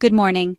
Good morning.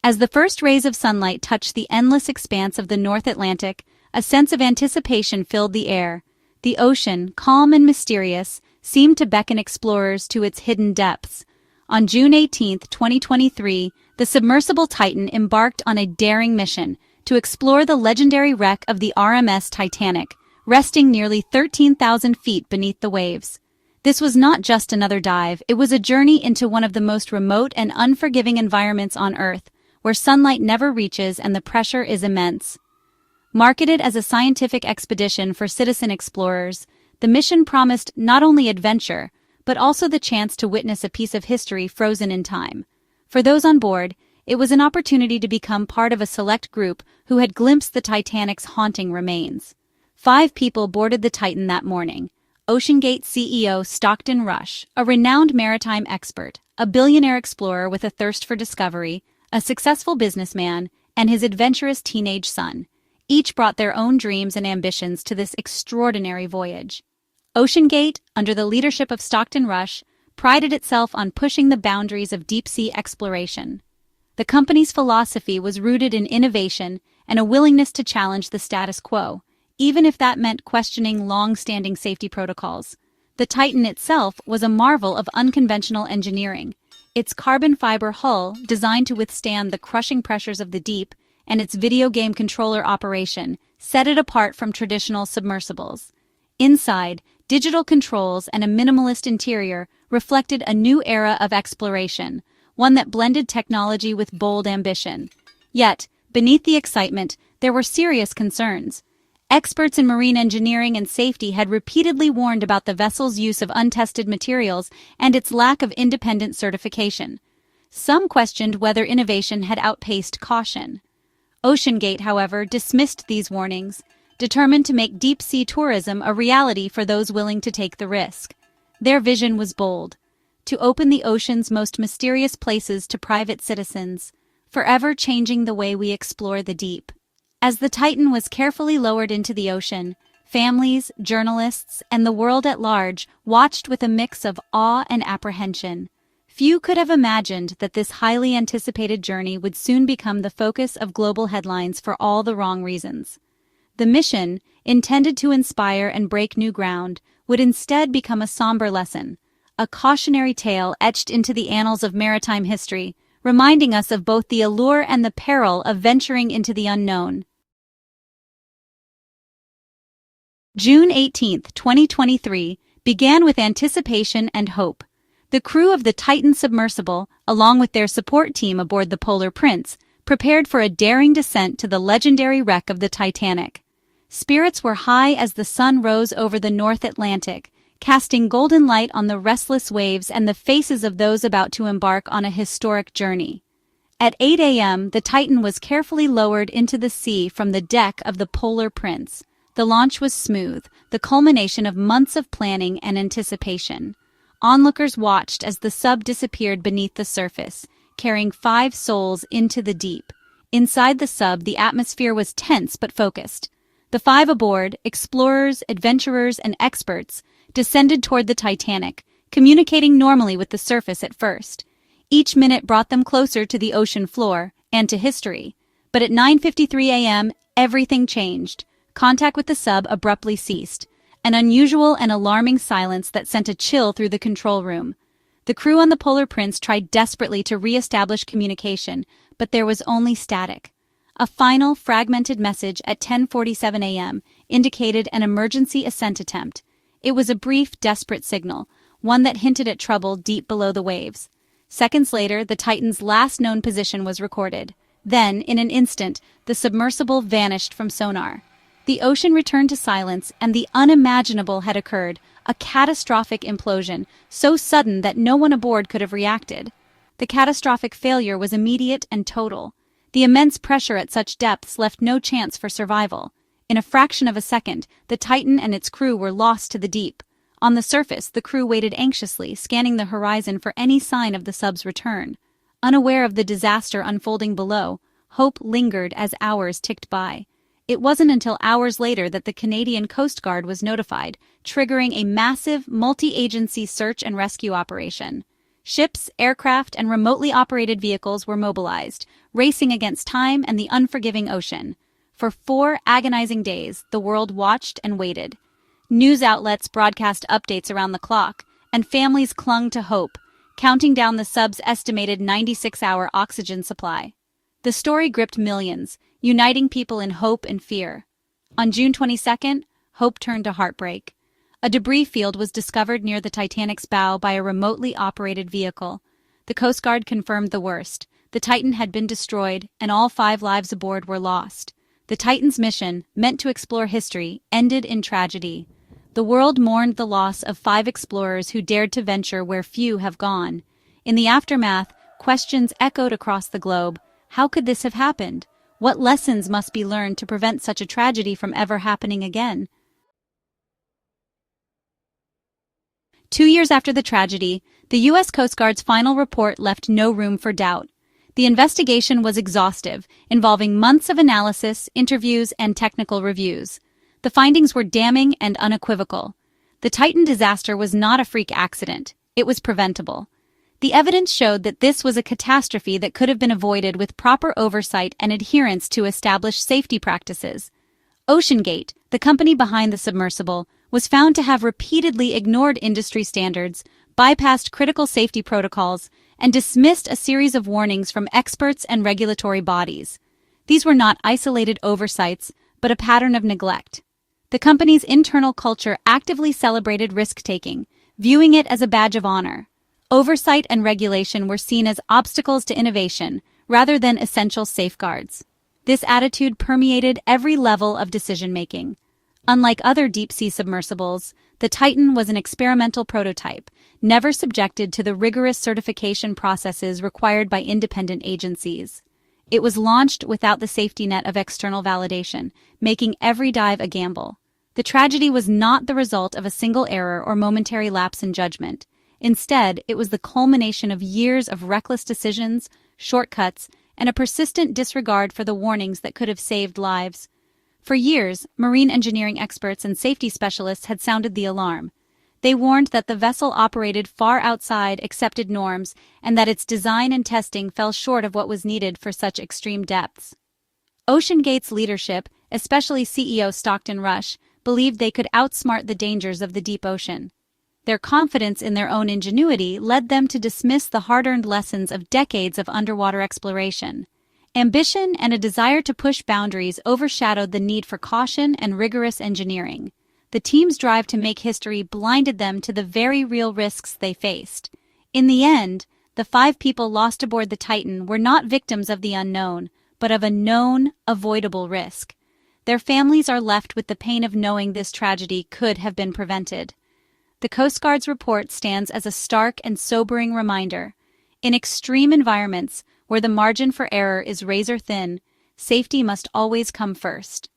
As the first rays of sunlight touched the endless expanse of the North Atlantic, a sense of anticipation filled the air. The ocean, calm and mysterious, seemed to beckon explorers to its hidden depths. On June 18, 2023, the submersible Titan embarked on a daring mission to explore the legendary wreck of the RMS Titanic, resting nearly 13,000 feet beneath the waves. This was not just another dive, it was a journey into one of the most remote and unforgiving environments on Earth, where sunlight never reaches and the pressure is immense. Marketed as a scientific expedition for citizen explorers, the mission promised not only adventure, but also the chance to witness a piece of history frozen in time. For those on board, it was an opportunity to become part of a select group who had glimpsed the Titanic's haunting remains. 5 people boarded the Titan that morning. OceanGate CEO Stockton Rush, a renowned maritime expert, a billionaire explorer with a thirst for discovery, a successful businessman, and his adventurous teenage son. Each brought their own dreams and ambitions to this extraordinary voyage. OceanGate, under the leadership of Stockton Rush, prided itself on pushing the boundaries of deep-sea exploration. The company's philosophy was rooted in innovation and a willingness to challenge the status quo, even if that meant questioning long-standing safety protocols. The Titan itself was a marvel of unconventional engineering. Its carbon fiber hull, designed to withstand the crushing pressures of the deep, and its video game controller operation set it apart from traditional submersibles. Inside, digital controls and a minimalist interior reflected a new era of exploration, one that blended technology with bold ambition. Yet, beneath the excitement, there were serious concerns. Experts in marine engineering and safety had repeatedly warned about the vessel's use of untested materials and its lack of independent certification. Some questioned whether innovation had outpaced caution. OceanGate, however, dismissed these warnings, determined to make deep-sea tourism a reality for those willing to take the risk. Their vision was bold: to open the ocean's most mysterious places to private citizens, forever changing the way we explore the deep. As the Titan was carefully lowered into the ocean, families, journalists, and the world at large watched with a mix of awe and apprehension. Few could have imagined that this highly anticipated journey would soon become the focus of global headlines for all the wrong reasons. The mission, intended to inspire and break new ground, would instead become a somber lesson, a cautionary tale etched into the annals of maritime history, reminding us of both the allure and the peril of venturing into the unknown. June 18, 2023, began with anticipation and hope. The crew of the TitanSubmersible, along with their support team aboard the Polar Prince, prepared for a daring descent to the legendary wreck of the Titanic. Spirits were high as the sun rose over the North Atlantic, casting golden light on the restless waves and the faces of those about to embark on a historic journey. At 8 a.m., the Titan was carefully lowered into the sea from the deck of the Polar Prince. The launch was smooth, the culmination of months of planning and anticipation. Onlookers watched as the sub disappeared beneath the surface, carrying 5 souls into the deep. Inside the sub, the atmosphere was tense but focused. The 5 aboard, explorers, adventurers, and experts, descended toward the Titanic, communicating normally with the surface at first. Each minute brought them closer to the ocean floor and to history. But at 9:53 a.m., everything changed. Contact with the sub abruptly ceased, an unusual and alarming silence that sent a chill through the control room. The crew on the Polar Prince tried desperately to re-establish communication, but there was only static. A final, fragmented message at 10:47 a.m. indicated an emergency ascent attempt. It was a brief, desperate signal, one that hinted at trouble deep below the waves. Seconds later, the Titan's last known position was recorded. Then, in an instant, the submersible vanished from sonar. The ocean returned to silence, and the unimaginable had occurred, a catastrophic implosion, so sudden that no one aboard could have reacted. The catastrophic failure was immediate and total. The immense pressure at such depths left no chance for survival. In a fraction of a second, the Titan and its crew were lost to the deep. On the surface, the crew waited anxiously, scanning the horizon for any sign of the sub's return. Unaware of the disaster unfolding below, hope lingered as hours ticked by. It wasn't until hours later that the Canadian Coast Guard was notified, triggering a massive, multi-agency search and rescue operation. Ships, aircraft, and remotely operated vehicles were mobilized, racing against time and the unforgiving ocean. For 4 agonizing days, the world watched and waited. News outlets broadcast updates around the clock, and families clung to hope, counting down the sub's estimated 96-hour oxygen supply. The story gripped millions, uniting people in hope and fear. On June 22nd, hope turned to heartbreak. A debris field was discovered near the Titanic's bow by a remotely operated vehicle. The Coast Guard confirmed the worst. The Titan had been destroyed, and all 5 lives aboard were lost. The Titan's mission, meant to explore history, ended in tragedy. The world mourned the loss of 5 explorers who dared to venture where few have gone. In the aftermath, questions echoed across the globe. How could this have happened? What lessons must be learned to prevent such a tragedy from ever happening again? 2 years after the tragedy, the U.S. Coast Guard's final report left no room for doubt. The investigation was exhaustive, involving months of analysis, interviews, and technical reviews. The findings were damning and unequivocal. The Titan disaster was not a freak accident. It was preventable. The evidence showed that this was a catastrophe that could have been avoided with proper oversight and adherence to established safety practices. OceanGate, the company behind the submersible, was found to have repeatedly ignored industry standards, bypassed critical safety protocols, and dismissed a series of warnings from experts and regulatory bodies. These were not isolated oversights, but a pattern of neglect. The company's internal culture actively celebrated risk-taking, viewing it as a badge of honor. Oversight and regulation were seen as obstacles to innovation, rather than essential safeguards. This attitude permeated every level of decision-making. Unlike other deep-sea submersibles, the Titan was an experimental prototype, never subjected to the rigorous certification processes required by independent agencies. It was launched without the safety net of external validation, making every dive a gamble. The tragedy was not the result of a single error or momentary lapse in judgment. Instead, it was the culmination of years of reckless decisions, shortcuts, and a persistent disregard for the warnings that could have saved lives. For years, marine engineering experts and safety specialists had sounded the alarm. They warned that the vessel operated far outside accepted norms and that its design and testing fell short of what was needed for such extreme depths. OceanGate's leadership, especially CEO Stockton Rush, believed they could outsmart the dangers of the deep ocean. Their confidence in their own ingenuity led them to dismiss the hard-earned lessons of decades of underwater exploration. Ambition and a desire to push boundaries overshadowed the need for caution and rigorous engineering. The team's drive to make history blinded them to the very real risks they faced. In the end, the 5 people lost aboard the Titan were not victims of the unknown, but of a known, avoidable risk. Their families are left with the pain of knowing this tragedy could have been prevented. The Coast Guard's report stands as a stark and sobering reminder. In extreme environments, where the margin for error is razor-thin, safety must always come first.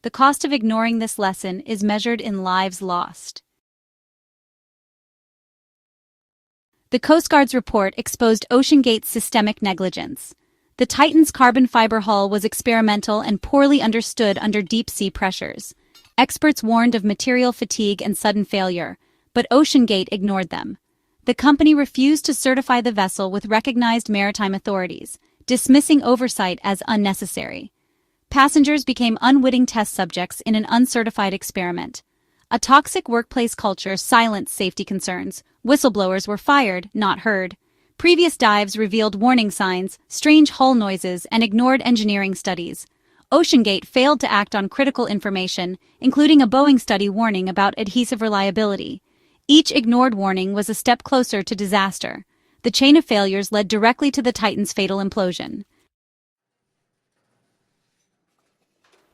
The cost of ignoring this lesson is measured in lives lost. The Coast Guard's report exposed OceanGate's systemic negligence. The Titan's carbon fiber hull was experimental and poorly understood under deep-sea pressures. Experts warned of material fatigue and sudden failure, but OceanGate ignored them. The company refused to certify the vessel with recognized maritime authorities, dismissing oversight as unnecessary. Passengers became unwitting test subjects in an uncertified experiment. A toxic workplace culture silenced safety concerns. Whistleblowers were fired, not heard. Previous dives revealed warning signs, strange hull noises, and ignored engineering studies. OceanGate failed to act on critical information, including a Boeing study warning about adhesive reliability. Each ignored warning was a step closer to disaster. The chain of failures led directly to the Titan's fatal implosion.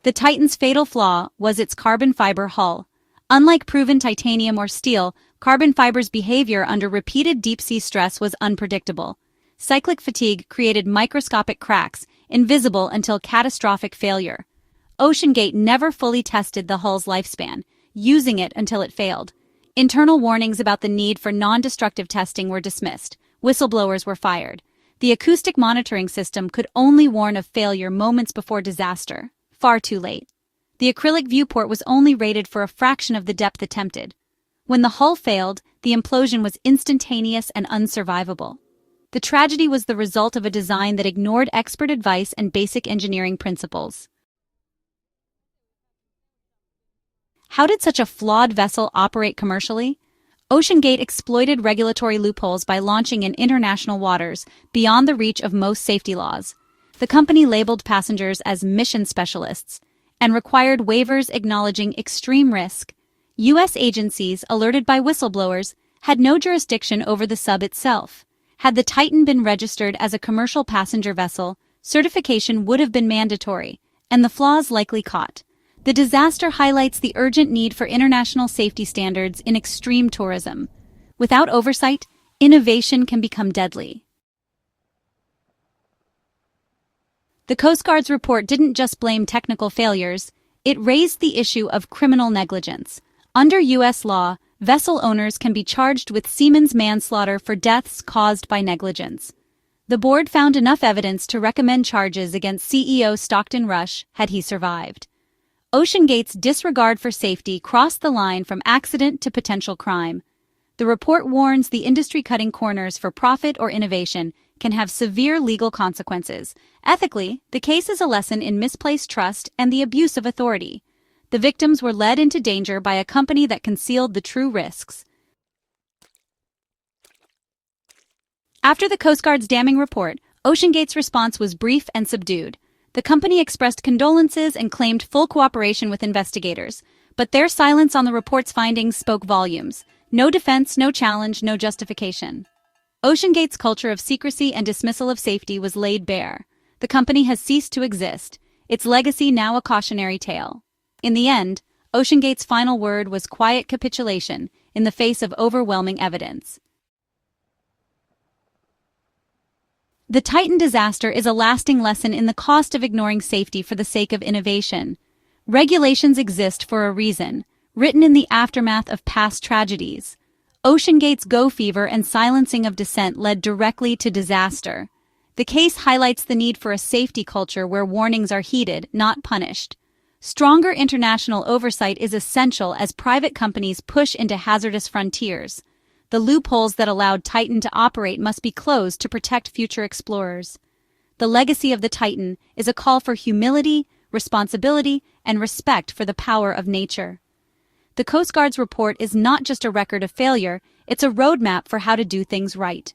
The Titan's fatal flaw was its carbon fiber hull. Unlike proven titanium or steel, carbon fiber's behavior under repeated deep-sea stress was unpredictable. Cyclic fatigue created microscopic cracks, invisible until catastrophic failure. OceanGate never fully tested the hull's lifespan, using it until it failed. Internal warnings about the need for non-destructive testing were dismissed. Whistleblowers were fired. The acoustic monitoring system could only warn of failure moments before disaster. Far too late. The acrylic viewport was only rated for a fraction of the depth attempted. When the hull failed, the implosion was instantaneous and unsurvivable. The tragedy was the result of a design that ignored expert advice and basic engineering principles. How did such a flawed vessel operate commercially? OceanGate exploited regulatory loopholes by launching in international waters beyond the reach of most safety laws. The company labeled passengers as mission specialists and required waivers acknowledging extreme risk. U.S. agencies, alerted by whistleblowers, had no jurisdiction over the sub itself. Had the Titan been registered as a commercial passenger vessel, certification would have been mandatory, and the flaws likely caught. The disaster highlights the urgent need for international safety standards in extreme tourism. Without oversight, innovation can become deadly. The Coast Guard's report didn't just blame technical failures, it raised the issue of criminal negligence. Under U.S. law, vessel owners can be charged with seaman's manslaughter for deaths caused by negligence. The board found enough evidence to recommend charges against CEO Stockton Rush had he survived. OceanGate's disregard for safety crossed the line from accident to potential crime. The report warns the industry cutting corners for profit or innovation can have severe legal consequences. Ethically, the case is a lesson in misplaced trust and the abuse of authority. The victims were led into danger by a company that concealed the true risks. After the Coast Guard's damning report, OceanGate's response was brief and subdued. The company expressed condolences and claimed full cooperation with investigators, but their silence on the report's findings spoke volumes. No defense, no challenge, no justification. OceanGate's culture of secrecy and dismissal of safety was laid bare. The company has ceased to exist, its legacy now a cautionary tale. In the end, OceanGate's final word was quiet capitulation in the face of overwhelming evidence. The Titan disaster is a lasting lesson in the cost of ignoring safety for the sake of innovation. Regulations exist for a reason, written in the aftermath of past tragedies. OceanGate's go fever and silencing of dissent led directly to disaster. The case highlights the need for a safety culture where warnings are heeded, not punished. Stronger international oversight is essential as private companies push into hazardous frontiers. The loopholes that allowed Titan to operate must be closed to protect future explorers. The legacy of the Titan is a call for humility, responsibility, and respect for the power of nature. The Coast Guard's report is not just a record of failure, it's a roadmap for how to do things right.